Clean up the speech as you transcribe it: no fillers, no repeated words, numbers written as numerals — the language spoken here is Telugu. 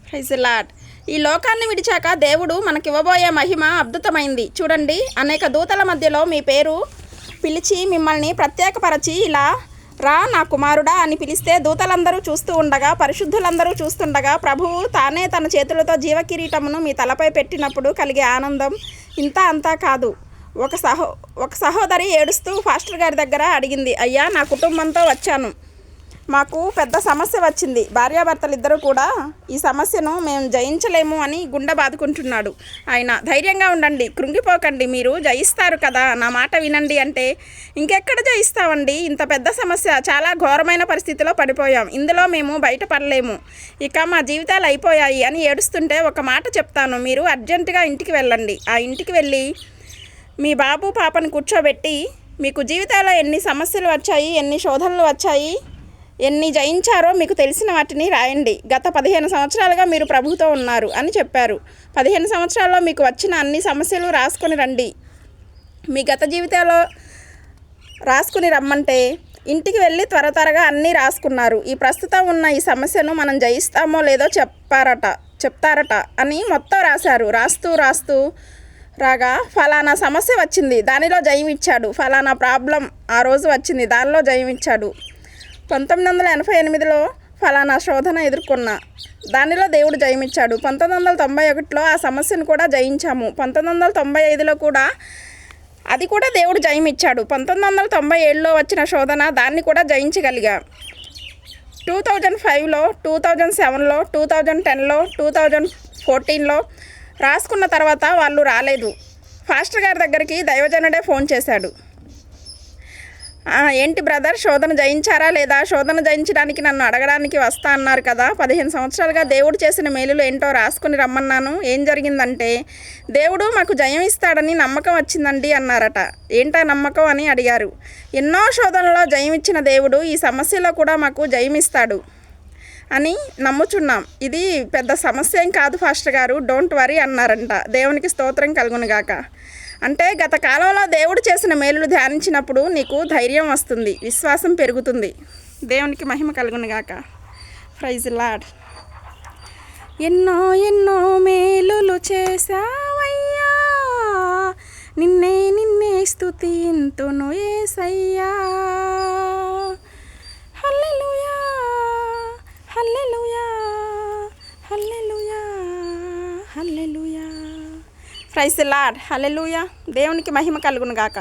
Praise the lord. ఈ లోకాన్ని విడిచాక దేవుడు మనకివ్వబోయే మహిమ అద్భుతమైంది. చూడండి, అనేక దూతల మధ్యలో మీ పేరు పిలిచి మిమ్మల్ని ప్రత్యేకపరచి ఇలా రా నా కుమారుడా అని పిలిస్తే దూతలందరూ చూస్తూ ఉండగా, పరిశుద్ధులందరూ చూస్తుండగా, ప్రభువు తానే తన చేతులతో జీవకిరీటమును మీ తలపై పెట్టినప్పుడు కలిగే ఆనందం ఇంత అంతా కాదు. ఒక సహోదరి ఏడుస్తూ పాస్టర్ గారి దగ్గర అడిగింది, అయ్యా నా కుటుంబంతో వచ్చాను, మాకు పెద్ద సమస్య వచ్చింది, భార్యాభర్తలు ఇద్దరు కూడా ఈ సమస్యను మేము జయించలేము అని గుండె బాదుకుంటున్నాడు. ఆయన ధైర్యంగా ఉండండి, కృంగిపోకండి, మీరు జయిస్తారు కదా, నా మాట వినండి అంటే, ఇంకెక్కడ జయిస్తామండి, ఇంత పెద్ద సమస్య, చాలా ఘోరమైన పరిస్థితిలో పడిపోయాం, ఇందులో మేము బయటపడలేము, ఇక మా జీవితాలు అయిపోయాయి అని ఏడుస్తుంటే ఒక మాట చెప్తాను, మీరు అర్జెంటుగా ఇంటికి వెళ్ళండి. ఆ ఇంటికి వెళ్ళి మీ బాబు పాపను కూర్చోబెట్టి మీకు జీవితాల్లో ఎన్ని సమస్యలు వచ్చాయి, ఎన్ని శోధనలు వచ్చాయి, ఎన్ని జయించారో మీకు తెలిసిన వాటిని రాయండి. గత 15 సంవత్సరాలుగా మీరు ప్రభుతో ఉన్నారు అని చెప్పారు. 15 సంవత్సరాల్లో మీకు వచ్చిన అన్ని సమస్యలు రాసుకొని రండి. మీ గత జీవితాల్లో రాసుకుని రమ్మంటే ఇంటికి వెళ్ళి త్వరగా అన్నీ రాసుకున్నారు. ఈ ప్రస్తుతం ఉన్న ఈ సమస్యను మనం జయిస్తామో లేదో చెప్తారట అని మొత్తం రాశారు. రాస్తూ రాగా ఫలానా సమస్య వచ్చింది, దానిలో జయం ఇచ్చాడు. ఫలానా ప్రాబ్లం ఆ రోజు వచ్చింది, దానిలో జయం ఇచ్చాడు. 1988లో ఫలానా శోధన ఎదుర్కొన్నా, దానిలో దేవుడు జయమిచ్చాడు. 1991లో ఆ సమస్యను కూడా జయించాము. 1995లో కూడా అది కూడా దేవుడు జయమిచ్చాడు. 1997లో వచ్చిన శోధన, దాన్ని కూడా జయించగలిగా. 2005లో, 2007లో, 2010లో, 2014లో రాసుకున్న తర్వాత వాళ్ళు రాలేదు. పాస్టర్ గారి దగ్గరికి దైవజనుడే ఫోన్ చేశాడు. ఏంటి బ్రదర్, శోధన జయించారా లేదా? శోధన జయించడానికి నన్ను అడగడానికి వస్తా అన్నారు కదా, 15 సంవత్సరాలుగా దేవుడు చేసిన మేలులు ఏంటో రాసుకుని రమ్మన్నాను, ఏం జరిగిందంటే, దేవుడు మాకు జయం ఇస్తాడని నమ్మకం వచ్చిందండి అన్నారట. ఏంటా నమ్మకం అని అడిగారు. ఎన్నో శోధనలో జయం ఇచ్చిన దేవుడు ఈ సమస్యలో కూడా మాకు జయమిస్తాడు అని నమ్ముచున్నాం. ఇది పెద్ద సమస్య ఏం కాదు పాస్టర్ గారు, డోంట్ వరీ అన్నారంట. దేవునికి స్తోత్రం కలుగునుగాక. అంటే గత కాలంలో దేవుడు చేసిన మేలులు ధ్యానించినప్పుడు నీకు ధైర్యం వస్తుంది, విశ్వాసం పెరుగుతుంది. దేవునికి మహిమ కలుగునుగాక. Praise the Lord. ఎన్నో ఎన్నో మేలులు చేశావయ్యా, నిన్నే స్తుతింతును యేసయ్యా. Hallelujah hallelujah hallelujah hallelujah. Praise the Lord. Hallelujah. దేవునికి మహిమ కలుగునుగాక.